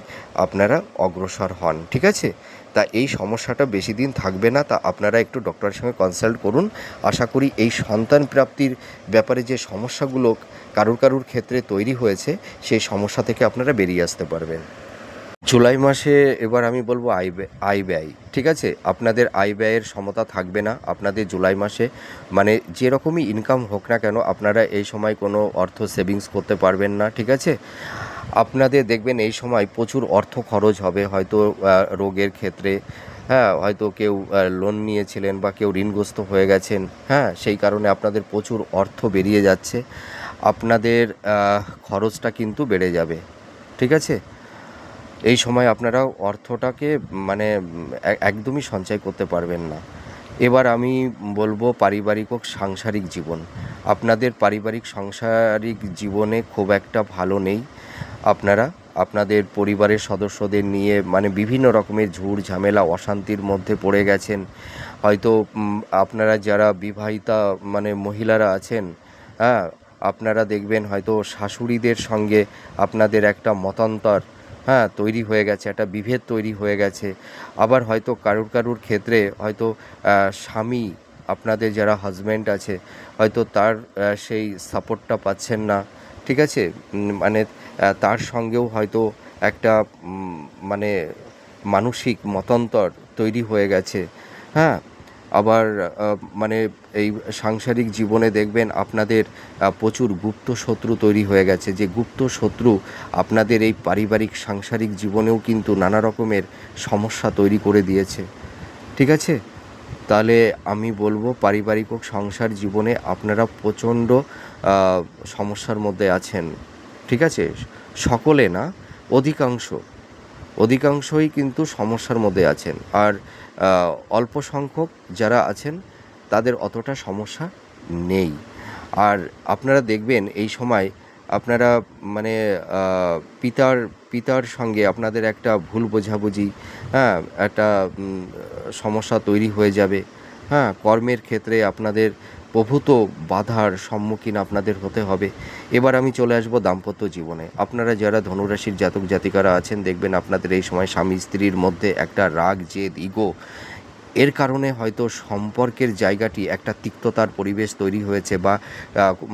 আপনারা অগ্রসর হন, ঠিক আছে। তা এই সমস্যাটা বেশি দিন থাকবে না, তা আপনারা একটু ডক্টরের সঙ্গে কনসাল্ট করুন। আশা করি এই সন্তান প্রাপ্তির ব্যাপারে যে সমস্যাগুলো কারুর ক্ষেত্রে তৈরি হয়েছে, সেই সমস্যা থেকে আপনারা বেরিয়ে আসতে পারবেন। জুলাই মাসে এবার আমি বলবো আয় ব্যয়, ঠিক আছে, আপনাদের আয় ব্যয়ের সমতা থাকবে না আপনাদের জুলাই মাসে। মানে যেরকমই ইনকাম হোক না কেন, আপনারা এই সময় কোনো অর্থ সেভিংস করতে পারবেন না, ঠিক আছে। আপনাদের দেখবেন এই সময় প্রচুর অর্থ খরচ হবে, হয়তো রোগের ক্ষেত্রে, হ্যাঁ, হয়তো কেউ লোন নিয়েছিলেন বা কেউ ঋণগ্রস্ত হয়ে গেছেন, হ্যাঁ, সেই কারণে আপনাদের প্রচুর অর্থ বেরিয়ে যাচ্ছে, আপনাদের খরচটা কিন্তু বেড়ে যাবে, ঠিক আছে। এই সময় আপনারা অর্থটাকে মানে একদমই সঞ্চয় করতে পারবেন না। এবার আমি বলবো পারিবারিক ও সাংসারিক জীবন, আপনাদের পারিবারিক সাংসারিক জীবনে খুব একটা ভালো নেই। আপনারা আপনাদের পরিবারের সদস্যদের নিয়ে মানে বিভিন্ন রকমের ঝুট ঝামেলা অশান্তির মধ্যে পড়ে গেছেন, হয়তো আপনারা যারা বিবাহিতা মানে মহিলারা আছেন, হ্যাঁ, আপনারা দেখবেন হয়তো শাশুড়িদের সঙ্গে আপনাদের একটা মতান্তর, হ্যাঁ, তৈরি হয়ে গেছে, একটা বিভেদ তৈরি হয়ে গেছে। আবার হয়তো কারুর ক্ষেত্রে হয়তো স্বামী, আপনাদের যারা হাজব্যান্ড আছে, হয়তো তার সেই সাপোর্টটা পাচ্ছেন না, ঠিক আছে। মানে তার সঙ্গেও হয়তো একটা মানে মানসিক মতান্তর তৈরি হয়ে গেছে। হ্যাঁ, আবার মানে এই সাংসারিক জীবনে দেখবেন আপনাদের প্রচুর গুপ্ত শত্রু তৈরি হয়ে গেছে, যে গুপ্ত শত্রু আপনাদের এই পারিবারিক সাংসারিক জীবনেও কিন্তু নানা রকমের সমস্যা তৈরি করে দিয়েছে। ঠিক আছে, তাহলে আমি বলবো পারিবারিক ও সংসার জীবনে আপনারা প্রচণ্ড সমস্যার মধ্যে আছেন। ঠিক আছে, সকলে না, অধিকাংশ অধিকাংশই কিন্তু সমস্যার মধ্যে আছেন। আর অল্প সংখ্যক যারা আছেন তাদের অতটা সমস্যা নেই। আর আপনারা দেখবেন এই সময় আপনারা মানে পিতার পিতার সঙ্গে আপনাদের একটা ভুল বোঝাবুঝি, হ্যাঁ, একটা সমস্যা তৈরি হয়ে যাবে। হ্যাঁ, কর্মের ক্ষেত্রে আপনাদের প্রভূত বাধার সম্মুখীন আপনাদের হতে হবে। এবার আমি চলে আসবো দাম্পত্য জীবনে। আপনারা যারা ধনুরাশির জাতক জাতিকারা আছেন, দেখবেন আপনাদের এই সময় স্বামী স্ত্রীর মধ্যে একটা রাগ, জেদ, ইগো, এর কারণে হয়তো সম্পর্কের জায়গাটি একটা তিক্ততার পরিবেশ তৈরি হয়েছে। বা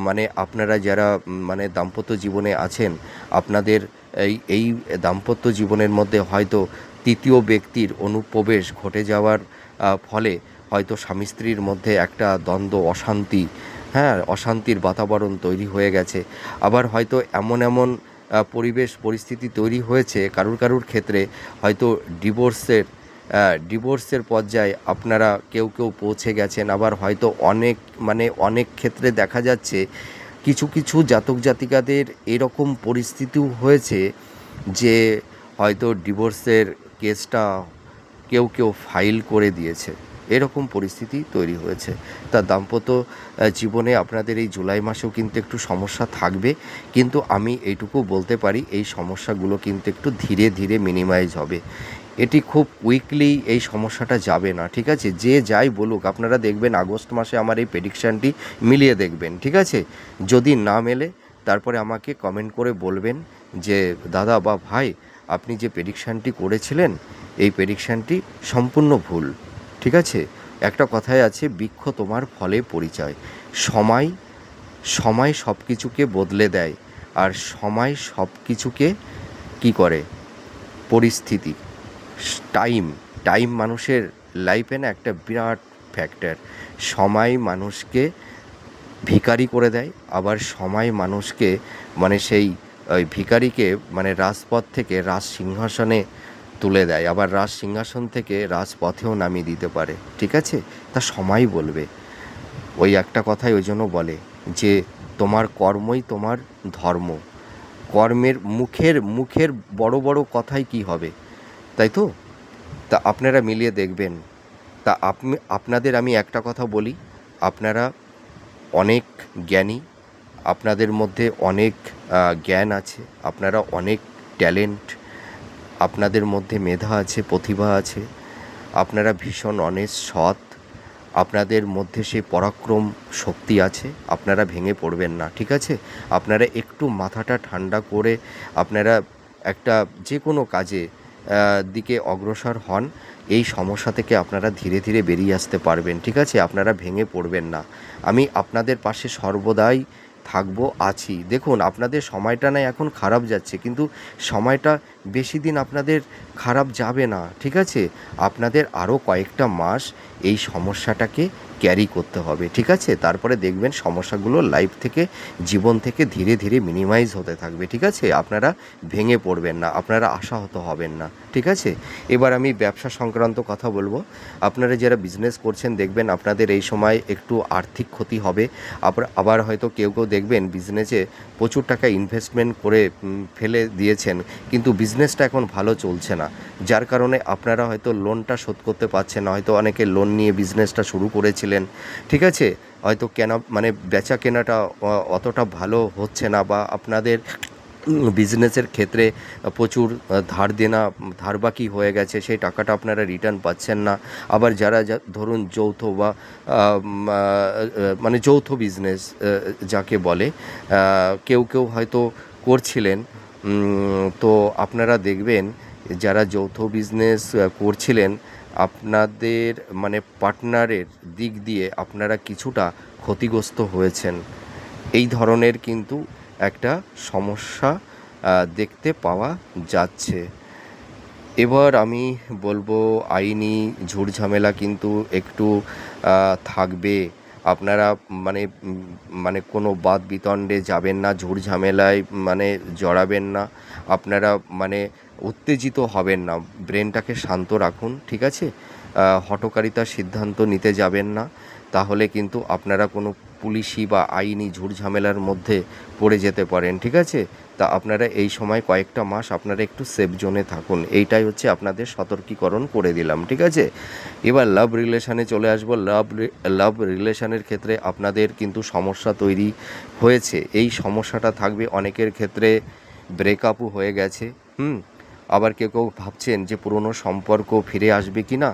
মানে আপনারা যারা মানে দাম্পত্য জীবনে আছেন, আপনাদের এই দাম্পত্য জীবনের মধ্যে হয়তো তৃতীয় ব্যক্তির অনুপ্রবেশ ঘটে যাওয়ার ফলে হয়তো স্বামী স্ত্রীর মধ্যে একটা দ্বন্দ্ব, অশান্তি, হ্যাঁ, অশান্তির বাতাবরণ তৈরি হয়ে গেছে। আবার হয়তো এমন এমন পরিবেশ পরিস্থিতি তৈরি হয়েছে কারুর ক্ষেত্রে হয়তো ডিভোর্সের পর্যায়ে আপনারা কেউ পৌঁছে গেছেন। আবার হয়তো অনেক ক্ষেত্রে দেখা যাচ্ছে কিছু জাতক জাতিকাদের এরকম পরিস্থিতিও হয়েছে যে হয়তো ডিভোর্সের কেসটা কেউ ফাইল করে দিয়েছে। এরকম পরিস্থিতি তৈরি হয়েছে। তা দাম্পত্য জীবনে আপনাদের এই জুলাই মাসেও কিন্তু একটু সমস্যা থাকবে, কিন্তু আমি এইটুকু বলতে পারি এই সমস্যাগুলো কিন্তু একটু ধীরে ধীরে মিনিমাইজ হবে। এটি খুব কুইকলি এই সমস্যাটা যাবে না। ঠিক আছে, যে যাই বলুক, আপনারা দেখবেন আগস্ট মাসে আমার এই প্রেডিকশানটি মিলিয়ে দেখবেন। ঠিক আছে, যদি না মেলে তারপরে আমাকে কমেন্ট করে বলবেন যে দাদা বা ভাই, আপনি যে প্রেডিকশানটি করেছিলেন এই প্রেডিকশানটি সম্পূর্ণ ভুল। ঠিক আছে, একটা কথাই আছে, বৃক্ষ তোমার ফলে পরিচয়। সময় সময় সব কিছুকে বদলে দেয়, আর সময় সব কিছুকে কী করে, পরিস্থিতি, টাইম মানুষের লাইফে না একটা বিরাট ফ্যাক্টর। সময় মানুষকে ভিখারি করে দেয়, আবার সময় মানুষকে মানে সেই ওই ভিখারিকে মানে রাজপথ থেকে রাজ সিংহাসনে তুলে দেয়, আবার রাজ সিংহাসন থেকে রাজপথেও নামিয়ে দিতে পারে। ঠিক আছে, তা সময় বলবে। ওই একটা কথাই ওই জন্য বলে যে তোমার কর্মই তোমার ধর্ম। কর্মের মুখের বড় বড় কথাই কি হবে, তাই তো? তা আপনারা মিলিয়ে দেখবেন। তা আপনাদের আমি একটা কথা বলি, আপনারা অনেক জ্ঞানী, আপনাদের মধ্যে অনেক জ্ঞান আছে, আপনারা অনেক ট্যালেন্ট, আপনাদের মধ্যে মেধা আছে, প্রতিভা আছে, আপনারা ভীষণ অনেস্ট, সৎ, আপনাদের মধ্যে সেই পরাক্রম শক্তি আছে। আপনারা ভেঙে পড়বেন না। ঠিক আছে, আপনারা একটু মাথাটা ঠান্ডা করে আপনারা একটা যে কোনো কাজে দিকে অগ্রসর হন, এই সমস্যা থেকে আপনারা ধীরে ধীরে বেরিয়ে আসতে পারবেন। ঠিক আছে, আপনারা ভেঙে পড়বেন না। আমি আপনাদের পাশে সর্বদাই থাকবো, আছি। দেখুন, আপনাদের সময়টা না এখন খারাপ যাচ্ছে, কিন্তু সময়টা বেশি দিন আপনাদের খারাপ যাবে না। ঠিক আছে, আপনাদের আরও কয়েকটা মাস এই সমস্যাটাকে ক্যারি করতে হবে। ঠিক আছে, তারপরে দেখবেন সমস্যাগুলো লাইফ থেকে, জীবন থেকে ধীরে ধীরে মিনিমাইজ হতে থাকবে। ঠিক আছে, আপনারা ভেঙে পড়বেন না, আপনারা আশাহত হবেন না। ঠিক আছে, এবার আমি ব্যবসা সংক্রান্ত কথা বলবো। আপনারা যারা বিজনেস করছেন, দেখবেন আপনাদের এই সময় একটু আর্থিক ক্ষতি হবে। আবার হয়তো কেউ দেখবেন বিজনেসে প্রচুর টাকা ইনভেস্টমেন্ট করে ফেলে দিয়েছেন, কিন্তু বিজনেসটা এখন ভালো চলছে না, যার কারণে আপনারা হয়তো লোনটা শোধ করতে পারছেন না। হয়তো অনেকে লোন নিয়ে বিজনেসটা শুরু করেছিলেন। ঠিক আছে, হয়তো মানে বেচা কেনাটা অতটা ভালো হচ্ছে না, বা আপনাদের বিজনেসের ক্ষেত্রে প্রচুর ধার বাকি হয়ে গেছে, সেই টাকাটা আপনারা রিটার্ন পাচ্ছেন না। আবার যারা ধরুন যৌথ বা মানে যৌথ বিজনেস যাকে বলে, কেউ হয়তো করছিলেন, তো আপনারা দেখবেন যারা যৌথ বিজনেস করছিলেন, আপনাদের মানে পার্টনারের দিক দিয়ে আপনারা কিছুটা ক্ষতিগ্রস্ত হয়েছেন। এই ধরনের কিন্তু একটা সমস্যা দেখতে পাওয়া যাচ্ছে। এবার আমি বলবো আইনি ঝুটঝামেলা কিন্তু একটু থাকবে। আপনারা মানে মানে কোনো বাদ বিতণ্ডে যাবেন না, ঝুটঝামেলায় মানে জড়াবেন না। আপনারা মানে উত্তেজিত হবেন না, ব্রেনটাকে শান্ত রাখুন, ঠিক আছে? হঠকারিতার সিদ্ধান্ত নিতে যাবেন না, তাহলে কিন্তু আপনারা কোনো পুলিশি বা আইনি ঝুটঝামেলার মধ্যে পড়ে যেতে পারেন, ঠিক আছে? তা আপনারা এই সময় কয়েকটা মাস আপনারা একটু সেফ জোনে থাকুন, এইটাই হচ্ছে আপনাদের সতর্কীকরণ করে দিলাম, ঠিক আছে? এবার লাভ রিলেশানে চলে আসবো। লাভ রিলেশানের ক্ষেত্রে আপনাদের কিন্তু সমস্যা তৈরি হয়েছে। এই সমস্যাটা থাকবে অনেকের ক্ষেত্রে, ব্রেকআপও হয়ে গেছে। আবার কেউ কেউ ভাবছেন যে পুরনো সম্পর্ক ফিরে আসবে কি না,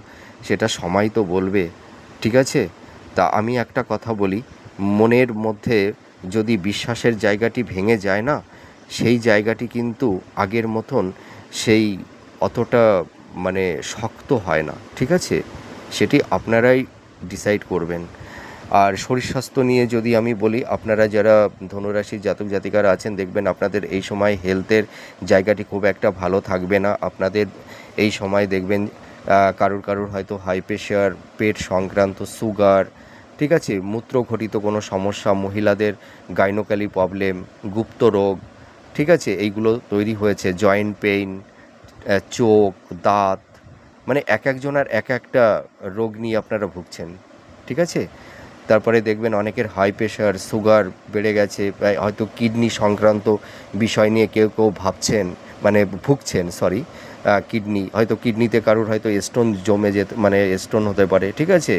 সেটা সময় তো বলবে, ঠিক আছে? তা আমি একটা কথা বলি, মনের মধ্যে যদি বিশ্বাসের জায়গাটি ভেঙে যায় না, সেই জায়গাটি কিন্তু আগের মতন সেই অতটা মানে শক্ত হয় না, ঠিক আছে? সেটি আপনারাই ডিসাইড করবেন। আর শরীর স্বাস্থ্য নিয়ে যদি আমি বলি, আপনারা যারা ধনুরাশির জাতক জাতিকারা আছেন, দেখবেন আপনাদের এই সময় হেলথের জায়গাটি খুব একটা ভালো থাকবে না। আপনাদের এই সময় দেখবেন কারুর হয়তো হাই প্রেশার, পেট সংক্রান্ত, সুগার, ঠিক আছে, মূত্রঘটিত কোনো সমস্যা, মহিলাদের গাইনোক্যালি প্রবলেম, গুপ্ত রোগ, ঠিক আছে, এইগুলো তৈরি হয়েছে। জয়েন্ট পেইন, চোখ, দাঁত, মানে এক একজনের এক একটা রোগ নিয়ে আপনারা ভুগছেন, ঠিক আছে? তারপরে দেখবেন অনেকের হাই প্রেশার, সুগার বেড়ে গেছে, হয়তো কিডনি সংক্রান্ত বিষয় নিয়ে কেউ কেউ ভাবছেন, মানে ভুগছেন, সরি। হয়তো কিডনিতে কারুর হয়তো স্টোন জমে যেতে, মানে স্টোন হতে পারে, ঠিক আছে?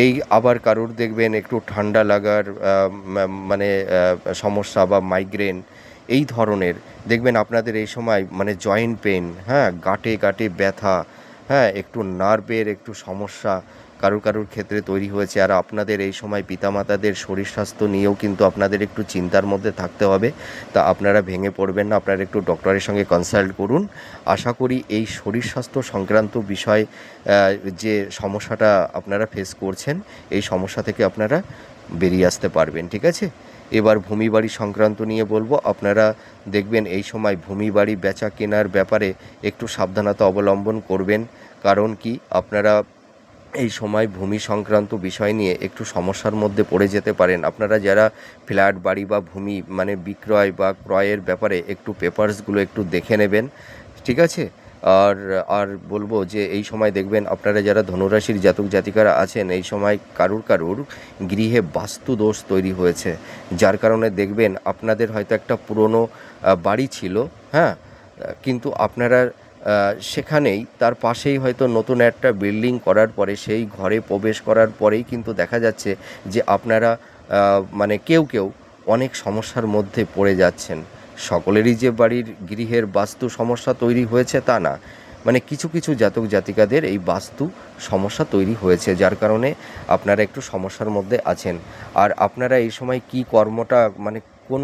এই আবার কারুর দেখবেন একটু ঠান্ডা লাগার মানে সমস্যা বা মাইগ্রেন, এই ধরনের দেখবেন আপনাদের এই সময় মানে জয়েন্ট পেন, হ্যাঁ, গাঁটে গাঁটে ব্যথা, হ্যাঁ, একটু নার্ভের একটু সমস্যা কারুর ক্ষেত্রে তৈরি হয়েছে। আর আপনাদের এই সময় পিতামাতাদের শরীর স্বাস্থ্য নিয়েও কিন্তু আপনাদের একটু চিন্তার মধ্যে থাকতে হবে। তা আপনারা ভেঙে পড়বেন না, আপনারা একটু ডক্টরের সঙ্গে কনসাল্ট করুন। আশা করি এই শরীর স্বাস্থ্য সংক্রান্ত বিষয় যে সমস্যাটা আপনারা ফেস করছেন, এই সমস্যা থেকে আপনারা বেরিয়ে আসতে পারবেন, ঠিক আছে? এবার ভূমি বাড়ি সংক্রান্ত নিয়ে বলবো। আপনারা দেখবেন এই সময় ভূমি বাড়ি বেচা কেনার ব্যাপারে একটু সাবধানতা অবলম্বন করবেন। কারণ কি, আপনারা এই সময় ভূমি সংক্রান্ত বিষয় নিয়ে একটু সমস্যার মধ্যে পড়ে যেতে পারেন। আপনারা যারা ফ্ল্যাট, বাড়ি বা ভূমি মানে বিক্রয় বা ক্রয়ের ব্যাপারে একটু পেপারসগুলো একটু দেখে নেবেন, ঠিক আছে? আর আর বলবো যে এই সময় দেখবেন আপনারা যারা ধনুরাশির জাতক জাতিকারা আছেন, এই সময় কারুর গৃহে বাস্তু দোষ তৈরি হয়েছে, যার কারণে দেখবেন আপনাদের হয়তো একটা পুরনো বাড়ি ছিল, হ্যাঁ, কিন্তু আপনারা সেখানেই তার পাশেই হয়তো নতুন একটা বিল্ডিং করার পরে, সেই ঘরে প্রবেশ করার পরেই কিন্তু দেখা যাচ্ছে যে আপনারা মানে কেউ অনেক সমস্যার মধ্যে পড়ে যাচ্ছেন। সকলেরই যে বাড়ির গৃহের বাস্তু সমস্যা তৈরি হয়েছে তা না, মানে কিছু জাতক জাতিকাদের এই বাস্তু সমস্যা তৈরি হয়েছে, যার কারণে আপনারা একটু সমস্যার মধ্যে আছেন। আর আপনারা এই সময় কি কর্মটা মানে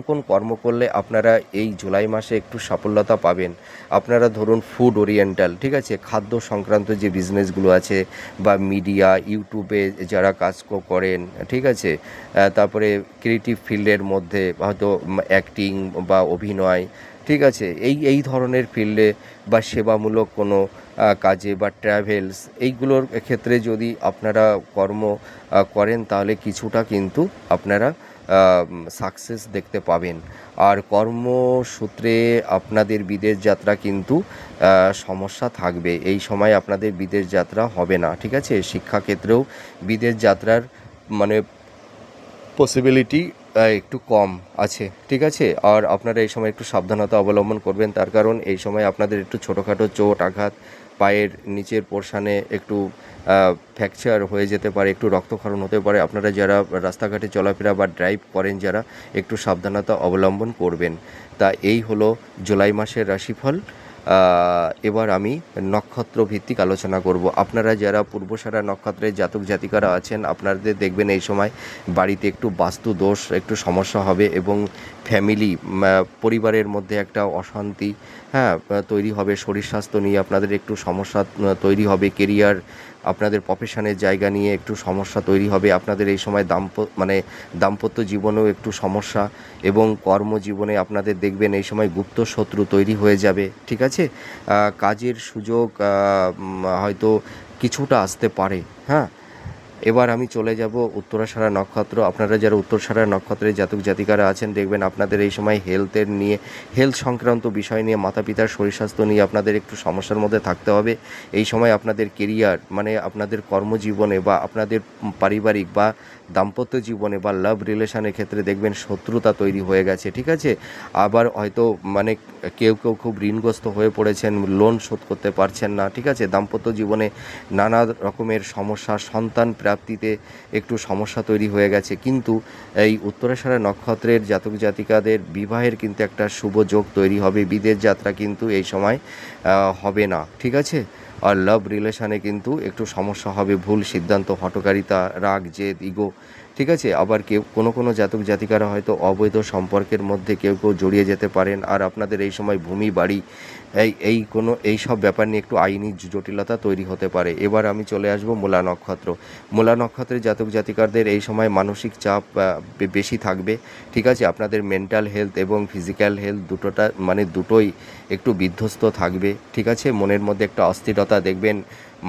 কোন কর্ম করলে আপনারা এই জুলাই মাসে একটু সাফল্যতা পাবেন? আপনারা ধরুন ফুড ওরিয়েন্টাল, ঠিক আছে, খাদ্য সংক্রান্ত যে বিজনেসগুলো আছে, বা মিডিয়া, ইউটিউবে যারা কাজ করেন, ঠিক আছে, তারপরে ক্রিয়েটিভ ফিল্ডের মধ্যে হয়তো অ্যাক্টিং বা অভিনয়, ঠিক আছে, এই ধরনের ফিল্ডে, বা সেবামূলক কোনো কাজে, বা ট্রাভেলস, এইগুলোর ক্ষেত্রে যদি আপনারা কর্ম করেন, তাহলে কিছুটা কিন্তু আপনারা সাকসেস দেখতে পাবেন। আর কর্মসূত্রে আপনাদের বিদেশ যাত্রা কিন্তু সমস্যা থাকবে। এই সময় আপনাদের বিদেশ যাত্রা হবে না, ঠিক আছে? শিক্ষাক্ষেত্রেও বিদেশ যাত্রার মানে পসিবিলিটি একটু কম আছে, ঠিক আছে? আর আপনারা এই সময় একটু সাবধানতা অবলম্বন করবেন, তার কারণ এই সময় আপনাদের একটু ছোটোখাটো চোট আঘাত, পায়ের নিচের পোর্শানে একটু ফ্র্যাকচার হয়ে যেতে পারে, একটু রক্তক্ষরণ হতে পারে। আপনারা যারা রাস্তাঘাটে চলাফেরা বা ড্রাইভ করেন যারা, একটু সাবধানতা অবলম্বন করবেন। তা এই হলো জুলাই মাসের রাশিফল। এবার আমি নক্ষত্র ভিত্তিক আলোচনা করব। আপনারা যারা পূর্বসারা নক্ষত্রের জাতক জাতিকারা আছেন, আপনাদের দেখবেন এই সময় বাড়িতে একটু বাস্তু দোষ, একটু সমস্যা হবে, এবং ফ্যামিলি, পরিবারের মধ্যে একটা অশান্তি, হ্যাঁ তৈরি হবে, শরীর স্বাস্থ্য নিয়ে আপনাদের একটু সমস্যা তৈরি হবে, কেরিয়ার আপনাদের প্রফেশনের জায়গা নিয়ে একটু সমস্যা তৈরি হবে, আপনাদের এই সময় দাম্পত্য জীবনেও একটু সমস্যা, এবং কর্মজীবনে আপনাদের দেখবেন এই সময় গুপ্ত শত্রু তৈরি হয়ে যাবে, ঠিক আছে। কাজের সুযোগ হয়তো কিছুটা আসতে পারে। হ্যাঁ, এবার আমি চলে যাব উত্তরাষাঢ়া নক্ষত্র। আপনারা যারা উত্তরাষাঢ়া নক্ষত্রের জাতক জাতিকারা আছেন, দেখবেন আপনাদের এই সময় হেলথ সংক্রান্ত বিষয় নিয়ে, মাতা পিতার শরীর স্বাস্থ্য নিয়ে আপনাদের একটু সমস্যার মধ্যে থাকতে হবে। এই সময় আপনাদের কেরিয়ার মানে আপনাদের কর্মজীবনে বা আপনাদের পারিবারিক বা দাম্পত্য জীবনে বা লাভ রিলেশনের ক্ষেত্রে দেখবেন শত্রুতা তৈরি হয়ে গেছে, ঠিক আছে। আবার হয়তো মানে কেউ খুব ঋণগ্রস্ত হয়ে পড়েছেন, লোন শোধ করতে পারছেন না, ঠিক আছে। দাম্পত্য জীবনে নানা রকমের সমস্যা, সন্তান প্রাপ্তিতে একটু সমস্যা তৈরি হয়ে গেছে, কিন্তু এই উত্তরাষাঢ়া নক্ষত্রের জাতক জাতিকাদের বিবাহের কিন্তু একটা শুভ যোগ তৈরি হবে। বিদেশ যাত্রা কিন্তু এই সময় হবে না, ঠিক আছে। আর লাভ রিলেশানে কিন্তু একটু সমস্যা হবে, ভুল সিদ্ধান্ত, হঠকারিতা, রাগ, জেদ, ইগো, ঠিক আছে। আবার কোনো জাতক জাতিকারা হয়তো অবৈধ সম্পর্কের মধ্যে কেউ জড়িয়ে যেতে পারেন। আর আপনাদের এই সময় ভূমি বাড়ি এই সব ব্যাপার নিয়ে একটু আইনি জটিলতা তৈরি হতে পারে। এবার আমি চলে আসব মূলা নক্ষত্র। মূলা নক্ষত্রের জাতক জাতিকাদের এই সময় মানসিক চাপ বেশি থাকবে, ঠিক আছে। আপনাদের মেন্টাল হেলথ এবং ফিজিক্যাল হেলথ দুটোই একটু বিধ্বস্ত থাকবে, ঠিক আছে। মনের মধ্যে একটা অস্থিরতা দেখবেন,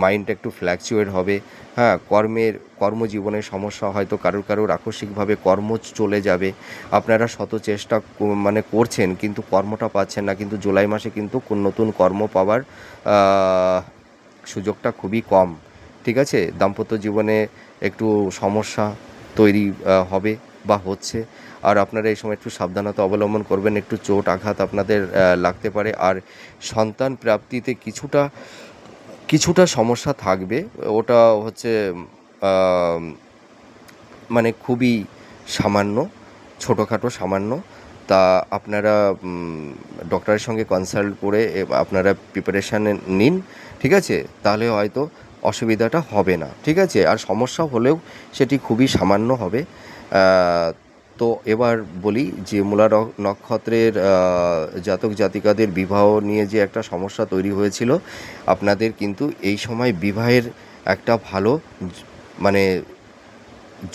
মাইন্ড একটু ফ্ল্যাকচুয়েট হবে। হ্যাঁ, কর্মজীবনের সমস্যা, হয়তো কারোর আকস্মিকভাবে কর্ম চলে যাবে। আপনারা শত চেষ্টা করছেন কিন্তু কর্মটা পাচ্ছেন না, কিন্তু জুলাই মাসে কিন্তু নতুন কর্ম পাওয়ার সুযোগটা খুবই কম, ঠিক আছে। দাম্পত্য জীবনে একটু সমস্যা তৈরি হবে বা হচ্ছে। আর আপনারা এই সময় একটু সাবধানতা অবলম্বন করবেন, একটু চোট আঘাত আপনাদের লাগতে পারে। আর সন্তান প্রাপ্তিতে কিছুটা সমস্যা থাকবে, ওটা হচ্ছে খুবই সামান্য, ছোটোখাটো সামান্য। তা আপনারা ডক্টরের সঙ্গে কনসাল্ট করে আপনারা প্রিপারেশান নিন, ঠিক আছে। তাহলে হয়তো অসুবিধাটা হবে না, ঠিক আছে। আর সমস্যা হলেও সেটি খুবই সামান্য হবে। তো এবার বলি যে মূলা নক্ষত্রের জাতক জাতিকাদের বিবাহ নিয়ে যে একটা সমস্যা তৈরি হয়েছিল, আপনাদের কিন্তু এই সময় বিবাহের একটা ভালো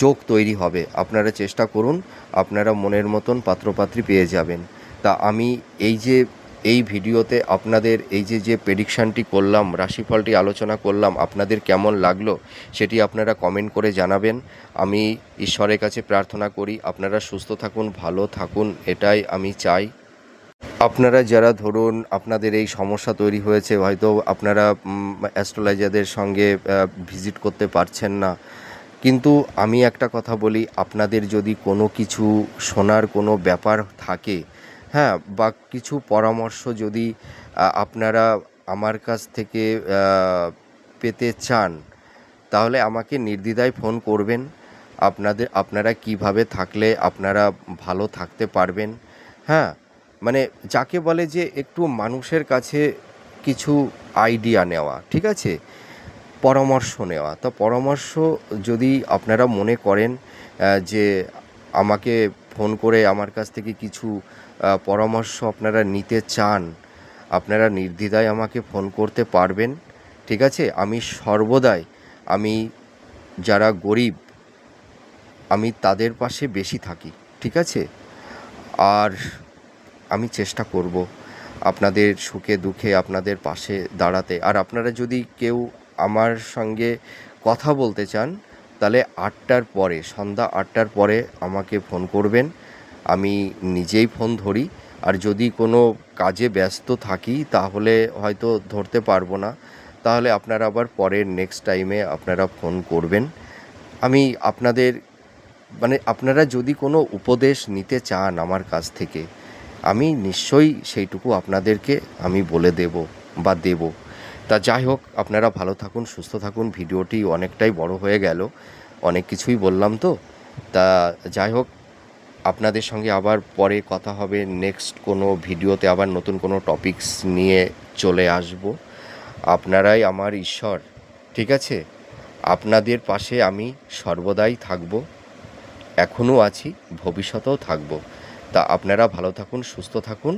যোগ তৈরি হবে। আপনারা চেষ্টা করুন, আপনারা মনের মতন পাত্রপাত্রী পেয়ে যাবেন। তা আমি এই ভিডিওতে আপনাদের যে প্রেডিকশানটি করলাম, রাশিফলটি আলোচনা করলাম, আপনাদের কেমন লাগলো সেটি আপনারা কমেন্ট করে জানাবেন। আমি ঈশ্বরের কাছে প্রার্থনা করি আপনারা সুস্থ থাকুন, ভালো থাকুন, এটাই আমি চাই। আপনারা যারা ধরুন আপনাদের এই সমস্যা তৈরি হয়েছে, হয়তো আপনারা অ্যাস্ট্রোলজারদের সঙ্গে ভিজিট করতে পারছেন না, কিন্তু আমি একটা কথা বলি, আপনাদের যদি কোনো কিছু শোনার কোনো ব্যাপার থাকে, হ্যাঁ, বা কিছু পরামর্শ যদি আপনারা আমার কাছ থেকে পেতে চান, তাহলে আমাকে নির্দ্বিধায় ফোন করবেন। আপনারা কিভাবে থাকলে আপনারা ভালো থাকতে পারবেন, হ্যাঁ, যাকে বলে যে একটু মানুষের কাছে কিছু আইডিয়া নেওয়া, ঠিক আছে, পরামর্শ নেওয়া। তো পরামর্শ যদি আপনারা মনে করেন যে আমাকে ফোন করে আমার কাছ থেকে কিছু পরামর্শ আপনারা নিতে চান, আপনারা নির্দ্বিধায় আমাকে ফোন করতে পারবেন, ঠিক আছে। আমি সর্বদাই যারা গরিব আমি তাদের পাশে বেশি থাকি, ঠিক আছে। আর আমি চেষ্টা করব আপনাদের সুখে দুঃখে আপনাদের পাশে দাঁড়াতে। আর আপনারা যদি কেউ আমার সঙ্গে কথা বলতে চান, তাহলে সন্ধ্যা 8টার পরে আমাকে ফোন করবেন, আমি নিজেই ফোন ধরি। আর যদি কোনো কাজে ব্যস্ত থাকি তাহলে হয়তো ধরতে পারবো না, তাহলে আপনারা আবার পরের নেক্সট টাইমে আপনারা ফোন করবেন। আমি আপনারা যদি কোনো উপদেশ নিতে চান আমার কাছ থেকে, আমি নিশ্চয়ই সেইটুকু আপনাদেরকে আমি বলে দেব। তা যাই হোক, আপনারা ভালো থাকুন, সুস্থ থাকুন। ভিডিওটি অনেকটাই বড় হয়ে গেল, অনেক কিছুই বললাম তো। তা যাই হোক, আপনাদের সঙ্গে আবার পরে কথা হবে, নেক্সট কোনো ভিডিওতে আবার নতুন কোনো টপিকস নিয়ে চলে আসব। আপনারাই আমার ঈশ্বর, ঠিক আছে। আপনাদের পাশে আমি সর্বদাই থাকব, এখনও আছি, ভবিষ্যতেও থাকব। তা আপনারা ভালো থাকুন, সুস্থ থাকুন।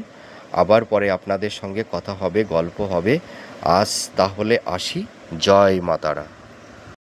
আবার পরে আপনাদের সঙ্গে কথা হবে, গল্প হবে। আজ তাহলে আসি। জয় মা তারা।